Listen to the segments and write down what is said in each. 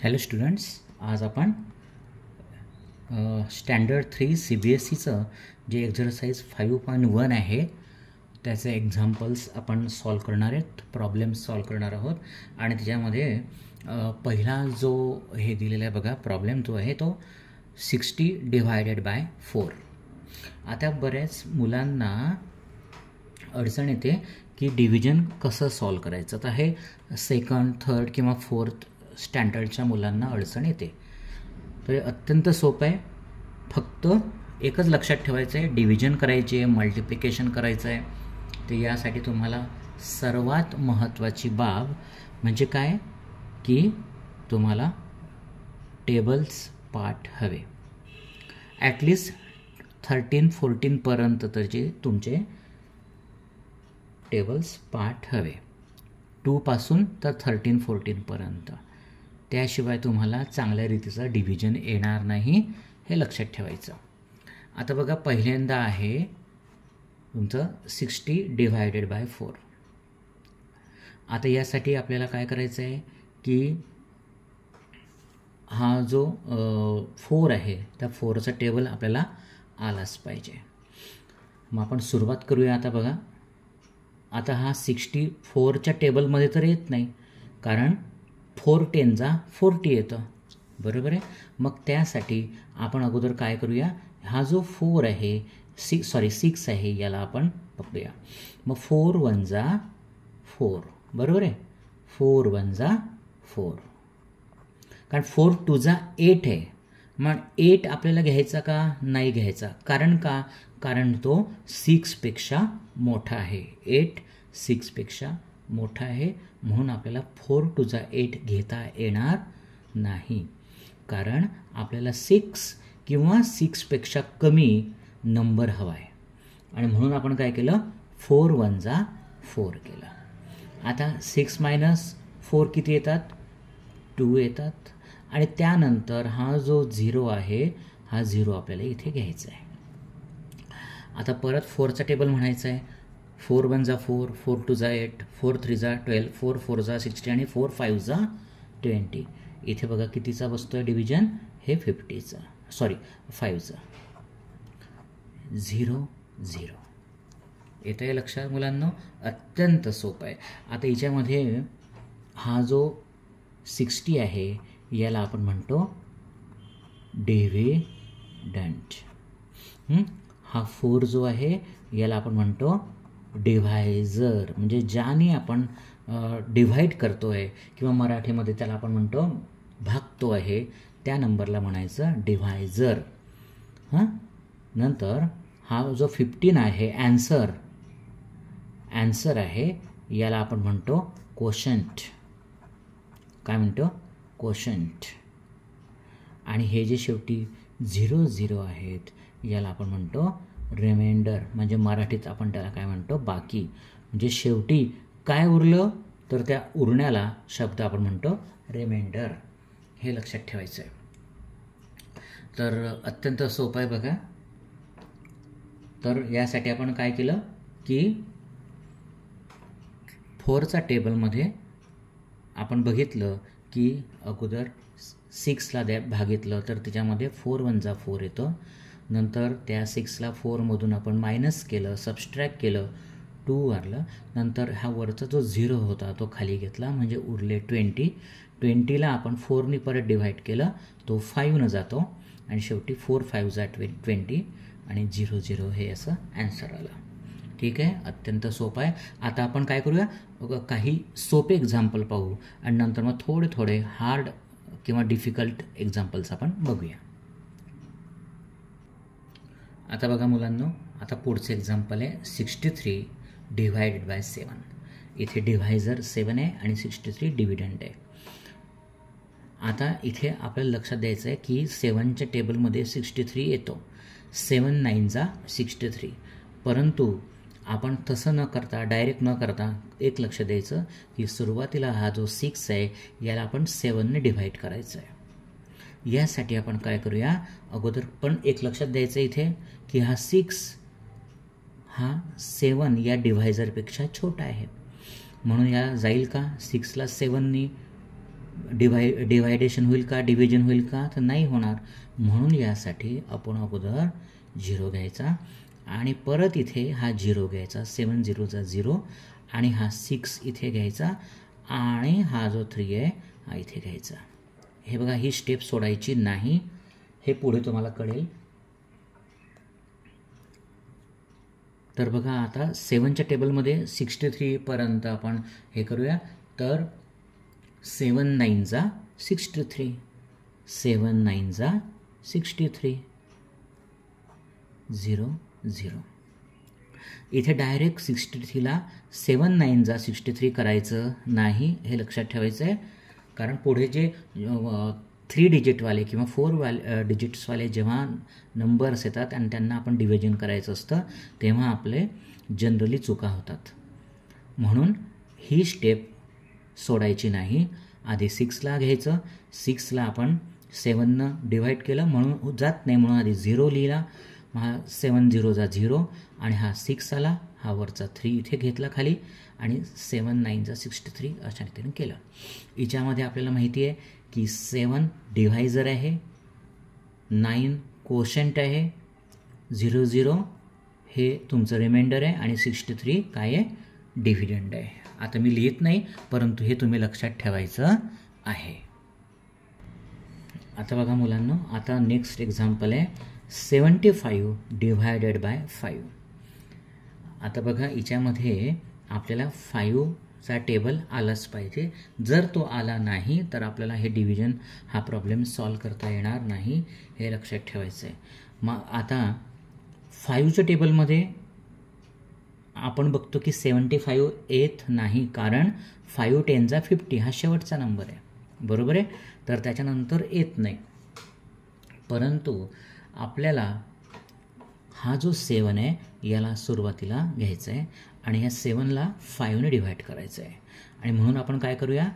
Hello students, आज आपण standard 3 CBSEचं जे एक्झरसाइज 5.1 आहे त्याचे एक्झाम्पल्स आपण सॉल्व करणार आहेत, प्रॉब्लेम्स सॉल्व करणार आहोत. आणि त्याच्यामध्ये पहिला जो हे दिलेला आहे बघा प्रॉब्लेम जो आहे तो 60/4. आता बऱ्याच मुलांना अडचण येते की डिव्हिजन कसं सॉल्व करायचं. तर हे सेकंड, थर्ड किंवा फोर्थ स्टँडर्डच्या मुलांना अडचण येते. तर अत्यंत सोपं आहे, फक्त एकच लक्षात ठेवायचं आहे, डिव्हिजन करायची आहे, मल्टिप्लिकेशन करायचं आहे. तर यासाठी तुम्हाला सर्वात महत्त्वाची बाब म्हणजे काय की तुम्हाला टेबल्स पाठ हवे. ॲटलिस्ट 13-14पर्यंत तरी तुमचे टेबल्स पाठ हवे, 2 पासून तर 13-14पर्यंत. त्याशिवाय तुम्हाला चांगल्या रीतीचं डिव्हिजन येणार नाही, हे लक्षात ठेवायचं. आता बघा पहिल्यांदा आहे तुमचं 60/4. आता यासाठी आपल्याला काय करायचं आहे की हा जो 4 आहे त्या 4चा टेबल आपल्याला आलाच पाहिजे. मग आपण सुरुवात करूया. आता बघा, आता हा 64च्या टेबलमध्ये तर येत नाही, कारण 4 10 40 येतं, बरोबर आहे. मग त्यासाठी आपण अगोदर काय करूया, हा जो 4 आहे 6 आहे याला आपण बघूया. मग 4 1 4, बरोबर आहे. 4 1 4, कारण 4 2 8 आहे. मग 8 आपल्याला घ्यायचा का नाही घ्यायचा, कारण तो 6पेक्षा मोठा आहे. 8 6पेक्षा मोठा आहे, म्हणून आपल्याला 4 2 8 घेता येणार नाही, कारण आपल्याला 6 किंवा 6पेक्षा कमी नंबर हवा आहे. आणि म्हणून आपण काय केलं, 4 1 4 केलं. आता 6 - 4 किती येतात, 2 येतात. आणि त्यानंतर हा जो 0 आहे हा 0 आपल्याला इथे घ्यायचा आहे. आता परत 4चा टेबल म्हणायचा आहे. 4 1 4, 4 2 8, 4 3 12, 4 4 60 आणि 4 5 20. इथे बघा कितीचा बसतोय डिव्हिजन, हे 50चा, सॉरी 5चा. 0 0 येतं आहे लक्षात मुलांना, अत्यंत सोपं आहे. आता याच्यामध्ये हा जो 60 आहे याला आपण म्हणतो डिव्हिडंट. हा 4 जो आहे याला आपण म्हणतो डिव्हायझर, म्हणजे ज्याने आपण डिव्हाइड करतो आहे किंवा मराठीमध्ये त्याला आपण म्हणतो भागतो आहे, त्या नंबरला म्हणायचं डिव्हायझर. नंतर हा जो 15 आहे ॲन्सर आहे, याला आपण म्हणतो कोशंट. काय म्हणतो, कोशंट. आणि हे जे शेवटी 0 0 आहेत याला आपण म्हणतो रिमाइंडर, म्हणजे मराठीत आपण त्याला काय म्हणतो बाकी. म्हणजे शेवटी काय उरलं तर त्या उरण्याला शब्द आपण म्हणतो रिमाइंडर, हे लक्षात ठेवायचं आहे. तर अत्यंत सोपं आहे बघा. तर यासाठी आपण काय केलं की 4चा टेबलमध्ये आपण बघितलं की अगोदर 6ला भागितलं तर त्याच्यामध्ये 4 1 4 येतं. नंतर त्या 6ला 4मधून आपण मायनस केलं, सबस्ट्रॅक्ट केलं, 2 आलं. नंतर हा वरचा जो 0 होता तो खाली घेतला, म्हणजे उरले 20. 20ला आपण 4ने परत डिव्हाइड केलं, तो 5 जातो. आणि शेवटी 4 5 20 आणि 0 0 हे असं ॲन्सर आलं. ठीक आहे, अत्यंत सोपं आहे. आता आपण काय करूया, काही सोपे एक्झाम्पल पाहू आणि नंतर मग थोडे थोडे हार्ड किंवा डिफिकल्ट एक्झाम्पल्स आपण बघूया. आता बघा मुलांनो, आता पुढचं एक्झाम्पल आहे 63/7. इथे डिव्हायझर 7 आहे आणि 63 डिव्हिडंट आहे. आता इथे आपल्याला लक्षात द्यायचं आहे की 7च्या टेबलमध्ये 63 येतो, 7 9 63. परंतु आपण तसं न करता, डायरेक्ट न करता, एक लक्ष द्यायचं की सुरुवातीला हा जो 6 आहे याला आपण 7ने डिव्हाइड करायचं आहे. यासाठी आपण काय करूया, अगोदर पण एक लक्षात द्यायचं इथे की हा 6 हा 7 या डिव्हायझरपेक्षा छोटा आहे, म्हणून या जाईल का 6ला 7ने डिवायडेशन होईल का, डिव्हिजन होईल का, तर नाही होणार. म्हणून यासाठी आपण अगोदर 0 घ्यायचा आणि परत इथे हा 0 घ्यायचा, 7 0 0 आणि हा 6 इथे घ्यायचा आणि हा जो 3 आहे हा इथे घ्यायचा. हे बघा, ही स्टेप सोडायची नाही, हे पुढे तुम्हाला कळेल. तर बघा आता 7च्या टेबलमध्ये 63 पर्यंत आपण हे करूया. तर 7 9 जा 63, 7 9 जा 63, 0 0. इथे डायरेक्ट 63ला 7 9 जा 63 करायचं नाही, हे लक्षात ठेवायचं आहे. कारण पुढे जे 3 डिजिटवाले किंवा 4 डिजिट्सवाले जेव्हा नंबर्स येतात आणि त्यांना आपण डिव्हिजन करायचं असतं तेव्हा आपले जनरली चुका होतात. म्हणून ही स्टेप सोडायची नाही. आधी 6ला घ्यायचं, 6ला आपण 7नं डिवाईड केलं म्हणून जात नाही, म्हणून आधी 0 लिहिला. हा 7 0 जा 0 आणि हा 6 आला, हा वरचा 3 इथे घेतला खाली आणि 7 9 जा 63 अशा रीतीने केलं. हिच्यामध्ये आपल्याला माहिती आहे की 7 डिव्हायझर आहे, 9 कोशंट आहे, 0 0 हे तुमचं रिमाइंडर आहे आणि 63 काय आहे, डिव्हिडंड आहे. आता मी लिहित नाही, परंतु हे तुम्ही लक्षात ठेवायचं आहे. आता बघा मुलांनो, आता नेक्स्ट एक्झाम्पल आहे 75 डिव्हायडेड बाय 5. आता बघा, हिच्यामध्ये आपल्याला 5चा टेबल आलाच पाहिजे. जर तो आला नाही तर आपल्याला हे डिव्हिजन हा प्रॉब्लेम सॉल्व करता येणार नाही, हे लक्षात ठेवायचं आहे. मग आता 5च्या टेबलमध्ये आपण बघतो की 75 येत नाही, कारण 5 10 जा 50 हा शेवटचा नंबर आहे, बरोबर आहे. तर त्याच्यानंतर येत नाही. परंतु आपल्याला हा जो 7 आहे याला सुरुवातीला घ्यायचा आहे आणि ह्या 7ला 5ने डिव्हाइड करायचं आहे. आणि म्हणून आपण काय करूया,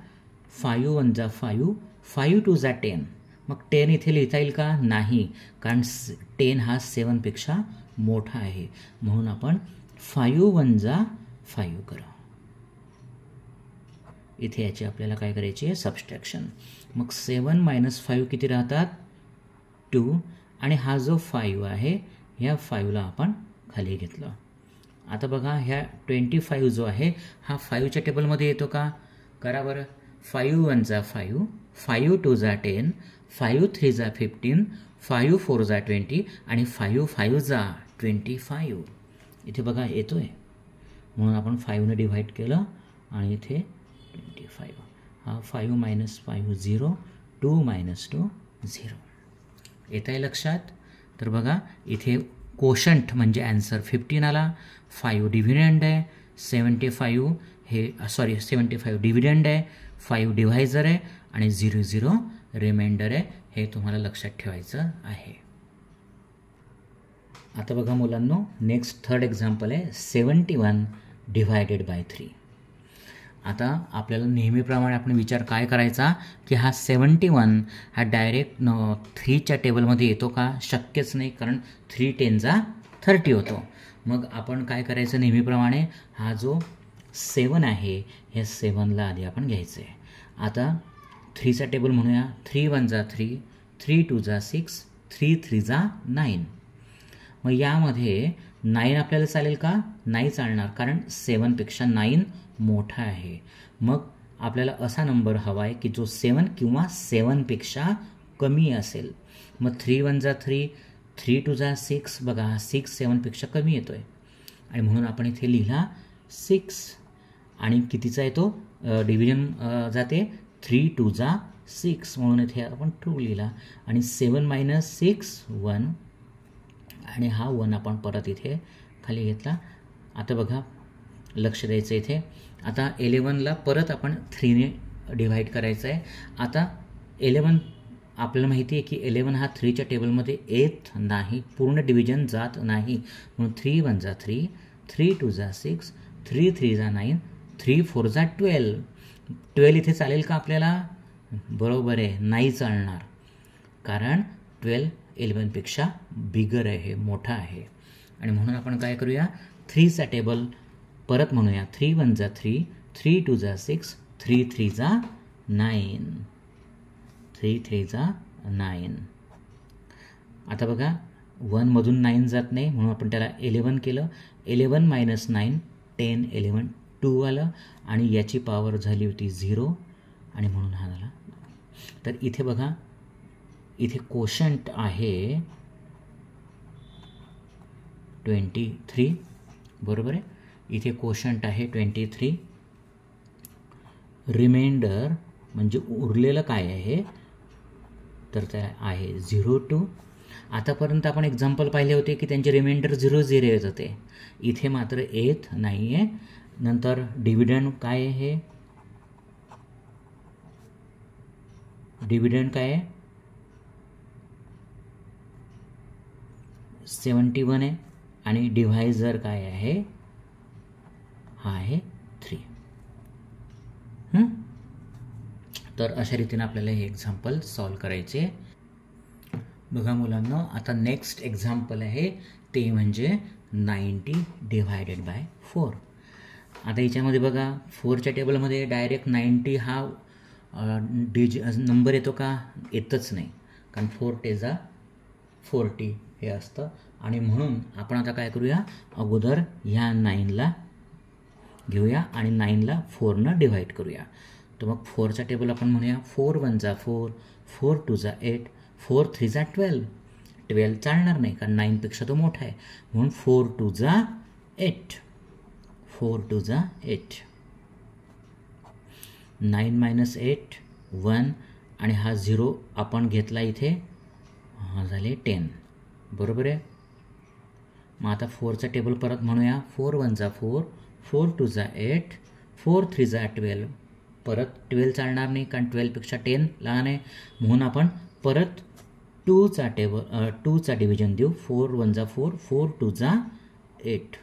5 1 जा 5, 5 2 जा 10. मग 10 इथे लिहिता येईल का, नाही, कारण 10 हा 7पेक्षा मोठा आहे. म्हणून आपण 5 1 जा 5 करा. इथे याची आपल्याला काय करायची आहे, सबस्ट्रॅक्शन. मग 7 - 5 किती राहतात, 2 आणि हा जो 5 आहे ह्या 5ला आपण खाली घेतलं. आता बघा, ह्या 25 जो आहे हा 5च्या टेबलमध्ये येतो का, करा बरं. 5 1 जा 5, 5 2 जा 10, 5 3 जा 15, 5 4 जा 20 आणि 5 5 जा 25. इथे बघा येतोय, म्हणून आपण 5ने डिव्हाइड केलं आणि इथे 25. हा 5 - 5 0, 2 - 2 0. येत आहे लक्षात. तर बघा, इथे कोशंट म्हणजे ॲन्सर 15 आला, 5 डिव्हिडंड आहे, 75 डिव्हिडंड आहे, 5 डिव्हायझर आहे आणि 0 0 रिमाइंडर आहे. हे तुम्हाला लक्षात ठेवायचं आहे. आता बघा मुलांनो, नेक्स्ट थर्ड एक्झाम्पल आहे 71 डिव्हायडेड बाय 3. आता आपल्याला नेहमीप्रमाणे आपण विचार काय करायचा की हा 71 हा डायरेक्ट 3च्या टेबलमध्ये येतो का, शक्यच नाही, कारण 3 10 जा 30 होतो. मग आपण काय करायचं, नेहमीप्रमाणे हा जो 7 आहे ह्या 7ला आधी आपण घ्यायचं आहे. आता 3चा टेबल म्हणूया, 3 1 जा 3, 3 2 जा 6, 3 3 जा 9. मग यामध्ये 9 आपल्याला चालेल का, नाही चालणार, कारण 7पेक्षा 9 मोठा आहे. मग आपल्याला असा नंबर हवा आहे की जो 7 किंवा 7पेक्षा कमी असेल. मग 3 1 जा 3, 3 2 जा 6, बघा हा 6 7पेक्षा कमी येतो आहे आणि म्हणून आपण इथे लिहिला 6 आणि कितीचा येतो, डिव्हिजन जाते 3 2 जा 6 म्हणून इथे आपण 2 लिहिला आणि 7 - 6 1 आणि हा 1 आपण परत इथे खाली घेतला. आता बघा, लक्ष द्यायचं इथे. आता 11ला परत आपण 3ने डिव्हाइड करायचं आहे. आता 11 आपल्याला माहिती आहे की 11 हा 3च्या टेबलमध्ये येत नाही, पूर्ण डिव्हिजन जात नाही, म्हणून 3 1 जा 3, 3 2 जा 6, 3 3 जा 9, 3 4 जा 12. 12 इथे चालेल का आपल्याला, बरोबर आहे, नाही चालणार, कारण 12 11पेक्षा बिगर आहे, मोठा आहे. आणि म्हणून आपण काय करूया, 3चा टेबल परत म्हणूया, 3 1 जा 3, 3 2 जा 6, 3 3 जा 9, 3 3 जा 9. आता बघा 1 मधून 9 जात नाही म्हणून आपण त्याला 11 केलं. 11 मायनस 9 10 11 2 आलं आणि याची पॉवर झाली होती 0 आणि म्हणून हा झाला. तर इथे बघा इथे कोशंट आहे 23 बरोबर आहे. इथे कोशंट आहे 23. रिमाइंडर म्हणजे उरलेलं काय आहे तर ते आहे 0 2. आतापर्यंत आपण एक्झाम्पल पाहिले होते की त्यांचे रिमाइंडर 0 0 येत होते. इथे मात्र येत नाही आहे. नंतर डिव्हिडंड काय आहे, डिव्हिडंड काय आहे 71 आहे आणि डिव्हायझर काय आहे हा आहे 3. तर अशा रीतीने आपल्याला हे एक्झाम्पल सॉल्व करायचे. बघा मुलांनो, आता नेक्स्ट एक्झाम्पल आहे ते म्हणजे 90 डिवायडेड बाय 4. आता याच्यामध्ये बघा 4च्या टेबलमध्ये डायरेक्ट 90 हा नंबर येतो का, येतच नाही, कारण 4 टेजा 40 हे असतं. आणि म्हणून आपण आता काय करूया, अगोदर ह्या 9ला घेऊया आणि 9ला 4नं डिव्हाइड करूया. तर मग 4चा टेबल आपण म्हणूया 4 1 जा 4, 4 2 जा 8, 4 3 जा 12. 12 चालणार नाही कारण 9पेक्षा तो मोठा आहे म्हणून 4 2 जा 8, 4 2 जा 8. 9 मायनस 8 1 आणि हा 0 आपण घेतला इथे, हा झाले 10 बरोबर आहे. मग आता 4चा टेबल परत म्हणूया 4 1 जा 4, 4 2 जा 8, 4 3 जा 12. परत 12 चालणार नाही कारण 12पेक्षा 10 लहान आहे म्हणून आपण परत 2चा डिव्हिजन देऊ. 4 1 जा 4, 4 2 जा 8.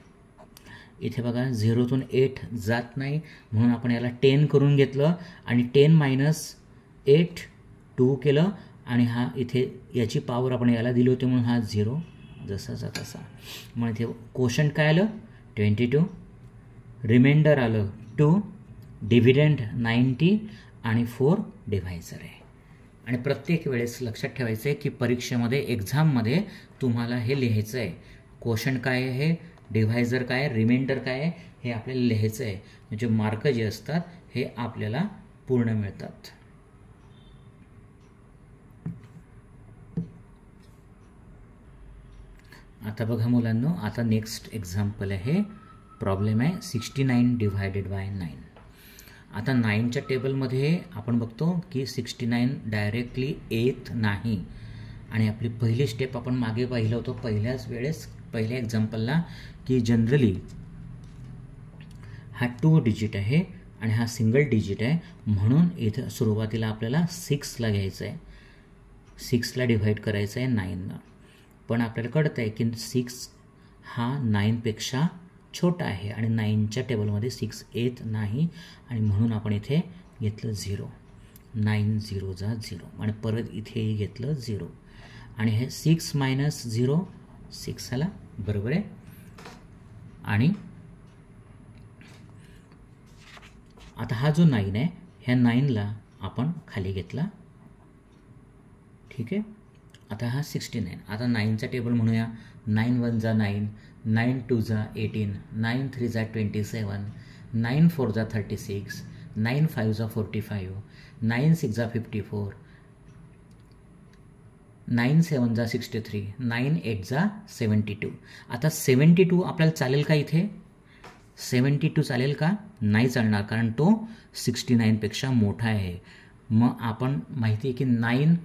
इथे बघा 0तून 8 जात नाही म्हणून आपण याला 10 करून घेतलं आणि 10 मायनस 8 2 केलं आणि हा इथे याची पॉवर आपण याला दिली होती म्हणून हा 0 जसाचा तसा. मग इथे कोशंट काय आलं 22, रिमाइंडर आलं 2, डिव्हिडंड 90 आणि 4 डिव्हायझर आहे. आणि प्रत्येक वेळेस लक्षात ठेवायचं आहे की परीक्षेमध्ये एक्झाममध्ये तुम्हाला हे लिहायचं आहे, कोशंट काय आहे, डिव्हायझर काय आहे, रिमाइंडर काय आहे, हे आपल्याला लिहायचं आहे. म्हणजे मार्क जे असतात हे आपल्याला पूर्ण मिळतात. आता बघा मुलांनो, आता नेक्स्ट एक्झाम्पल आहे, प्रॉब्लेम आहे 69 डिव्हायडेड बाय 9. आता 9च्या टेबलमध्ये आपण बघतो की 69 डायरेक्टली येत नाही आणि आपली पहिली स्टेप आपण मागे पाहिलं होतं पहिल्याच वेळेस पहिल्या एक्झाम्पलला की जनरली हा 2 डिजिट आहे आणि हा सिंगल डिजिट आहे म्हणून इथं सुरुवातीला आपल्याला 6ला घ्यायचं आहे, 6ला डिव्हाइड करायचं आहे 9नं. पण आपल्याला कळतं आहे की 6 हा 9पेक्षा छोटा आहे आणि 9च्या टेबलमध्ये 6 येत नाही आणि म्हणून आपण इथे घेतलं 0. 9 0 जा 0 आणि परत इथेही घेतलं 0 आणि हे 6 मायनस 0 6 आला बरोबर आहे. आणि आता हा जो 9 आहे ह्या 9ला आपण खाली घेतला, ठीक आहे. आता हा 69. आता 9चा टेबल म्हणूया 9 1 जा 9, 9 2 जा 18, 9 3 जा 27, 9 4 जा 36, 9 5 जा 45, 9 6 जा 54, 9 7 जा 63, 9 8 जा 72. आता 72 आपल्याला चालेल का इथे, 72 चालेल का, नाही चालणार कारण तो 69पेक्षा मोठा आहे. मग आपण माहिती आहे की 9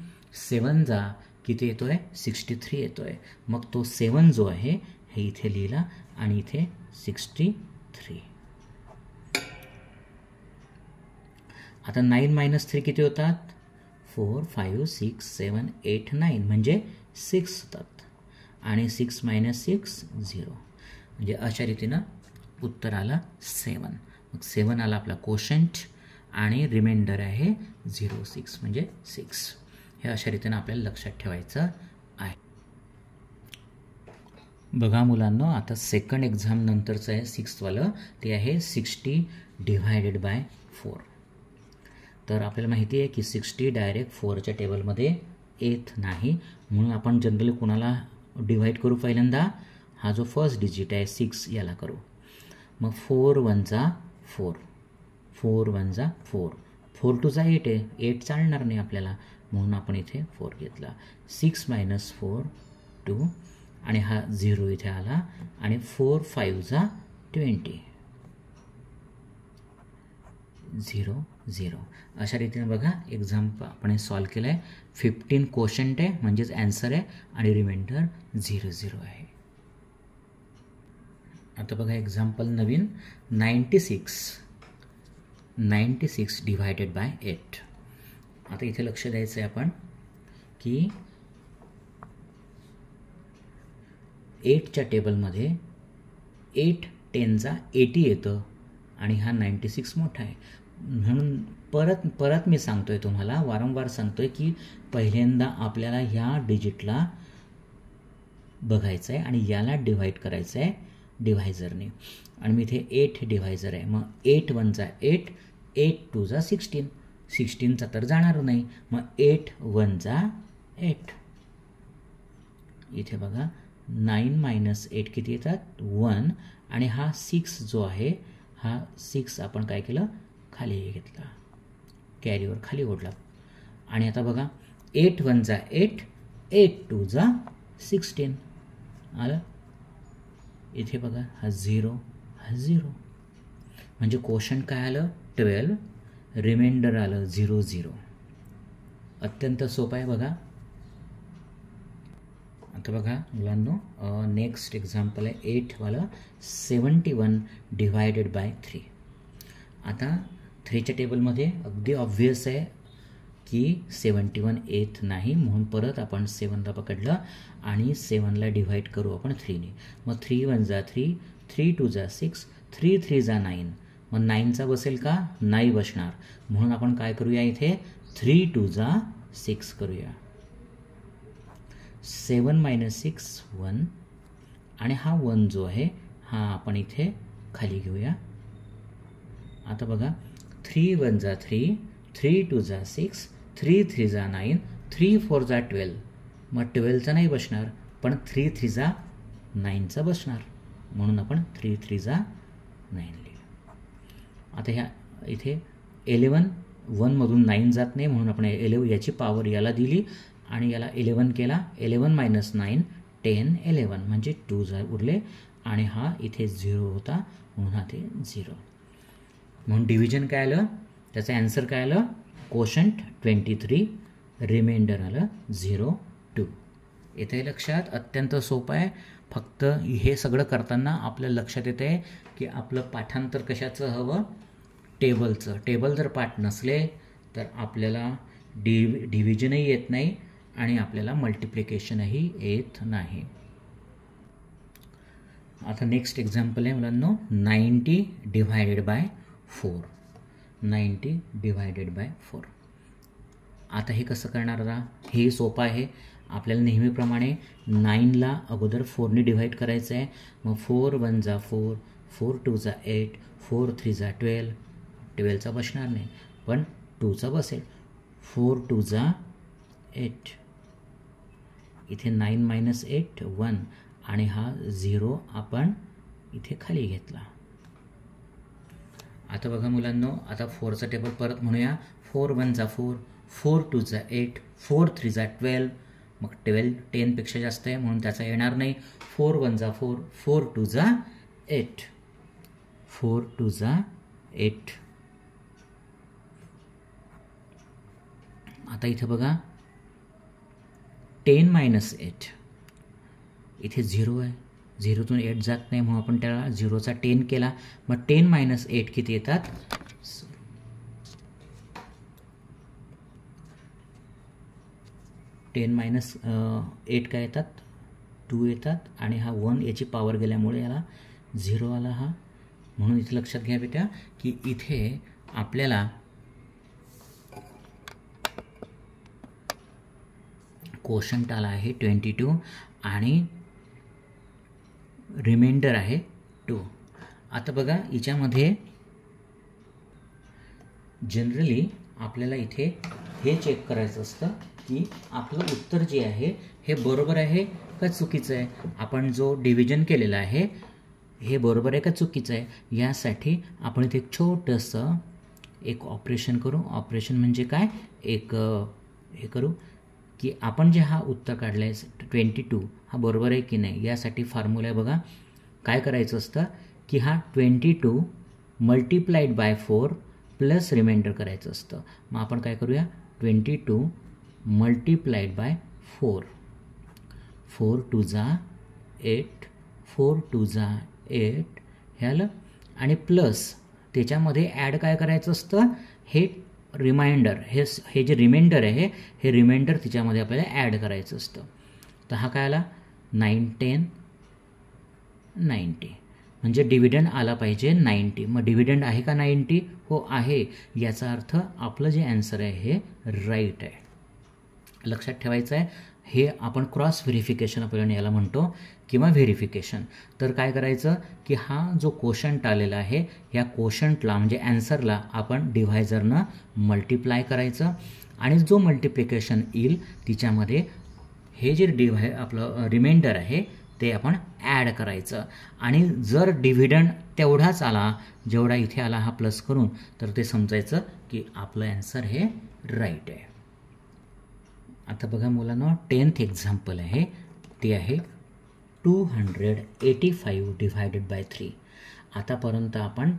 7 जा किती येतो आहे 63 येतो आहे. मग तो 7 जो आहे हे इथे लिहिला आणि इथे 63. आता 9 मायनस 3 किती होतात 4 5 6 7 8 9 म्हणजे 6 होतात आणि 6 मायनस 6 0 म्हणजे अशा रीतीनं उत्तर आलं 7. मग 7 आला आपला कोशंट आणि रिमाइंडर आहे 0 6 म्हणजे 6. हे अशा रीतीनं आपल्याला लक्षात ठेवायचं आहे. बघा मुलांनो, आता सेकंड एक्झाम नंतरचं आहे 6thवालं, ते आहे 60 डिव्हायडेड बाय 4. तर आपल्याला माहिती आहे की 60 डायरेक्ट 4च्या टेबलमध्ये येत नाही, म्हणून आपण जनरली कोणाला डिवाईड करू पहिल्यांदा, हा जो फर्स्ट डिजिट आहे 6 याला करू. मग 4 1 जा 4, 4 1 जा 4, 4 2 जा 8 आहे, 8 चालणार नाही आपल्याला, म्हणून आपण इथे 4 घेतला. 6 - 4 2 आणि हा 0 इथे आला आणि 4 5 जा 20, 0 0. अशा रीतीने बघा एक्झाम्पल आपण सॉल्व केलं आहे. 15 क्वोशंट आहे म्हणजेच ॲन्सर आहे आणि रिमाइंडर 0 0 आहे. आता बघा एक्झाम्पल नवीन 96 डिवायडेड बाय 8. आता इथे लक्ष द्यायचं आहे आपण की 8च्या टेबलमध्ये 8 10 जा 80 येतं आणि हा 96 मोठा आहे, म्हणून परत मी सांगतोय तुम्हाला, वारंवार सांगतोय की पहिल्यांदा आपल्याला ह्या डिजिटला बघायचं आहे आणि याला डिवाईड करायचं आहे डिव्हायझरने, आणि मी इथे 8 डिव्हायझर आहे. मग 8 1 जा 8, 8 2 जा 16, 16चा तर जाणार नाही, मग 8 1 जा 8. इथे बघा 9 - 8 किती येतात 1, आणि हा 6 जो आहे हा 6 आपण काय केलं खाली घेतला, कॅरीवर खाली ओढला. आणि आता बघा 8 1 जा 8, 8 2 जा 16 आलं. इथे बघा हा 0 हा 0, म्हणजे क्वोशंट काय आलं 12, रिमाइंडर आलं 0 0. अत्यंत सोपं आहे बघा. आता बघा मुलांनो नेक्स्ट एक्झाम्पल आहे 8 वाला 71 डिवायडेड बाय 3. आता 3च्या टेबलमध्ये अगदी ऑब्व्हियस आहे की 71 येत नाही, म्हणून परत आपण 7ला पकडलं आणि 7ला डिवाईड करू आपण 3ने. मग 3 1 जा 3, 3 2 जा 6, 3 3 जा 9. मग 9चा बसेल का नाही बसणार, म्हणून आपण काय करूया इथे 3 2 जा 6 करूया. 7 - 6 1, आणि हा 1 जो आहे हा आपण इथे खाली घेऊया. आता बघा 3 1 जा 3, 3 2 जा 6, 3 3 जा 9, 3 4 जा 12. मग 12चा नाही बसणार, पण 3 3 जा 9चा बसणार, म्हणून आपण 3 3 जा 9 लिहिलं. आता ह्या इथे 11 1मधून 9 जात नाही, म्हणून आपण 11 याची पॉवर याला दिली आणि याला 11 केला. 11 - 9 10 11, म्हणजे 2 जा उरले, आणि हा इथे 0 होता म्हणून हा ते 0. म्हणून डिव्हिजन काय आलं, त्याचं ॲन्सर काय आलं क्वोशंट 23, रिमाइंडर आलं 0 2. इथे लक्षात अत्यंत सोपं आहे. फक्त हे सगळं करताना आपल्या लक्षात येतं आहे की आपलं पाठांतर कशाचं हवं, टेबलचं. टेबल जर पाठ नसले तर आपल्याला डिव्हिजनही येत नाही आणि आपल्याला मल्टिप्लिकेशनही येत नाही. आता नेक्स्ट एक्झाम्पल आहे मुलांनो 90 डिवायडेड बाय 4. 90 divided by 4. आता हे कसं करणार आता, हे सोपं आहे. आपल्याला नेहमीप्रमाणे 9ला अगोदर 4ने डिवाईड करायचं आहे. मग 4 1 जा 4, 4 2 जा 8, 4 3 जा 12. 12चा बसणार नाही, पण 2चा बसेल. 4 2 जा 8. इथे 9 - 8 1, आणि हा 0 आपण इथे खाली घेतला. आता बघा मुलांनो, आता 4चा टेबल परत म्हणूया. 4 1 जा 4, 4 2 जा 8, 4 3 जा 12. मग 12 10पेक्षा जास्त आहे म्हणून त्याचा येणार नाही. 4 1 जा 4, 4 2 जा 8, 4 2 जा 8. आता इथे बघा 10 - 8, इथे 0 आहे, 0तून 8 जात नाही म्हणून आपण त्याला 0चा 10 केला. मग 10 - 8 किती येतात 10 - 8 काय येतात 2 येतात, आणि हा 1 याची पॉवर गेल्यामुळे याला 0 आला हा. म्हणून इथे लक्षात घ्या बेटा की इथे आपल्याला क्वोशंट आला आहे 22 आणि रिमाइंडर आहे 2. आता बघा याच्यामध्ये जनरली आपल्याला इथे हे चेक करायचं असतं की आपलं उत्तर जे आहे हे बरोबर आहे का चुकीचं आहे. आपण जो डिव्हिजन केलेला आहे हे बरोबर आहे का चुकीचं आहे. यासाठी आपण इथे एक छोटंसं एक ऑपरेशन करू. ऑपरेशन म्हणजे काय, एक हे करू की आपण जे हा उत्तर काढला आहे 22 हा बरोबर आहे की नाही. यासाठी फॉर्म्युला आहे बघा. काय करायचं असतं की हा 22 मल्टिप्लाइड बाय 4 प्लस रिमाइंडर करायचं असतं. मग आपण काय करूया, 22 मल्टिप्लाइड बाय 4, 4 2 जा 8, 4 2 जा 8 हे आलं. आणि प्लस त्याच्यामध्ये ॲड काय करायचं असतं, हे रिमाइंडर हे जे रिमाइंडर आहे हे रिमाइंडर तिच्यामध्ये आपल्याला ॲड करायचं असतं. तर हा काय आला 9 10 90, म्हणजे डिव्हिडंड आला पाहिजे 90. मग डिव्हिडंड आहे का 90, हो आहे. याचा अर्थ आपलं जे ॲन्सर आहे हे राईट आहे. लक्षात ठेवायचं आहे. हे आपण क्रॉस व्हेरिफिकेशन आपण याला म्हणतो किंवा व्हेरिफिकेशन. तर काय करायचं की हा जो कोशंट आलेला आहे या कोशंटला म्हणजे ॲन्सरला आपण डिव्हायझरनं मल्टिप्लाय करायचं आणि जो मल्टिप्लिकेशन येईल तिच्यामध्ये हे जे आपलं रिमाइंडर आहे ते आपण ॲड करायचं. आणि जर डिव्हिडंड तेवढाच आला जेवढा इथे आला हा प्लस करून, तर ते समजायचं की आपलं ॲन्सर हे राईट आहे. आता बघा मुलांनो 10th एक्झाम्पल आहे, ते आहे 285 डिवायडेड बाय 3. आतापर्यंत आपण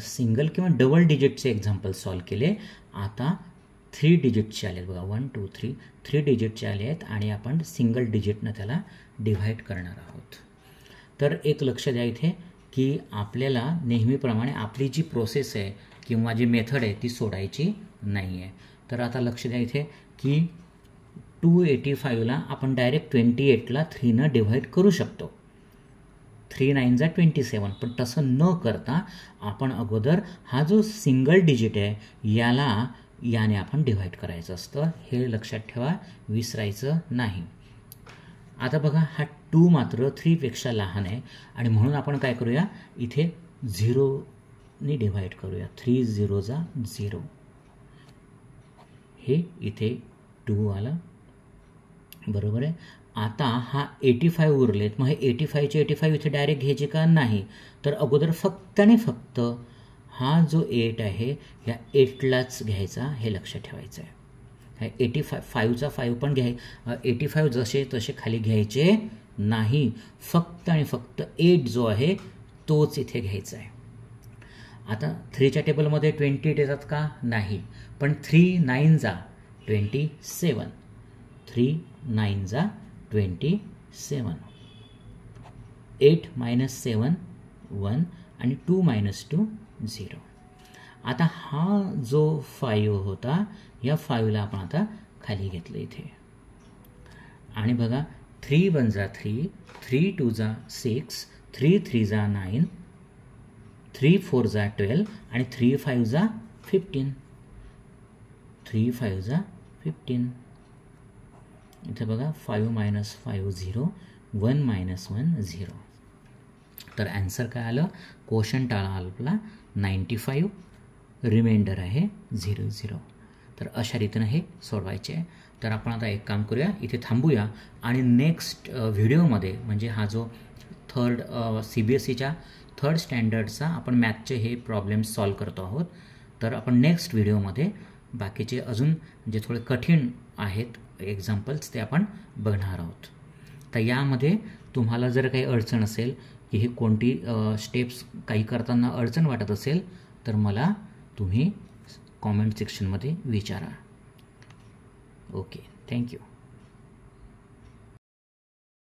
सिंगल किंवा डबल डिजिटचे एक्झाम्पल सॉल्व केले. आता 3 डिजिटचे आले आहेत बघा, 1 2 3 3 डिजिटचे आले आहेत आणि आपण सिंगल डिजिटनं त्याला डिव्हाइड करणार आहोत. तर एक लक्ष द्या इथे की आपल्याला नेहमीप्रमाणे आपली जी प्रोसेस आहे किंवा जी मेथड आहे ती सोडायची नाही आहे. तर आता लक्ष द्या इथे की 285ला आपण डायरेक्ट 28ला 3नं डिव्हाइड करू शकतो. 3 9 जा 27, पण तसं न करता आपण अगोदर हा जो सिंगल डिजिट आहे याने आपण डिव्हाइड करायचं असतं. हे लक्षात ठेवा, विसरायचं नाही. आता बघा हा 2 मात्र 3पेक्षा लहान आहे आणि म्हणून आपण काय करूया, इथे 0ने डिव्हाइड करूया. 3 0 जा 0, हे इथे 2 आलं, बरोबर आहे. आता हा 85 उरलेत, मग हे 85चे 85 इथे डायरेक्ट घ्यायचे का, नाही. तर अगोदर फक्त आणि फक्त हा जो 8 आहे ह्या 8लाच घ्यायचा, हे लक्षात ठेवायचं आहे. 85चा 5 पण 85 जसे तसे खाली घ्यायचे नाही, फक्त आणि फक्त 8 जो आहे तोच इथे घ्यायचा आहे. आता 3च्या टेबलमध्ये 28 येतात का, नाही. पण 3 9 जा 27, 3 9 जा 27, 8 - 7 1 आणि 2 - 2 0. आता हा जो 5 होता या 5ला आपण आता खाली घेतलं इथे. आणि बघा 3 1 जा 3, 3 2 जा 6, 3 3 जा 9, 3 4 जा 12 आणि 3 5 जा 15, 3 5 जा 15. इथे बघा 5 - 5 0, 1 - 1 0. तर ॲन्सर काय आलं, कोशंट आला आपला 95, रिमाइंडर आहे 0 0. तर अशा रीतीनं हे सोडवायचे आहे. तर आपण आता एक काम करूया, इथे थांबूया आणि नेक्स्ट व्हिडिओमध्ये म्हणजे हा जो थर्ड CBSEच्या 3rd स्टँडर्डचा आपण मॅथचे हे प्रॉब्लेम्स सॉल्व करतो आहोत. तर आपण नेक्स्ट व्हिडिओमध्ये बाकीचे अजून जे थोडे कठीण आहेत एक्झाम्पल्स ते आपण बघणार आहोत. तर यामध्ये तुम्हाला जर काही अडचण असेल की ही कोणती स्टेप्स काही करताना अडचण वाटत असेल तर मला तुम्ही कॉमेंट सेक्शनमध्ये विचारा. Okay, thank you.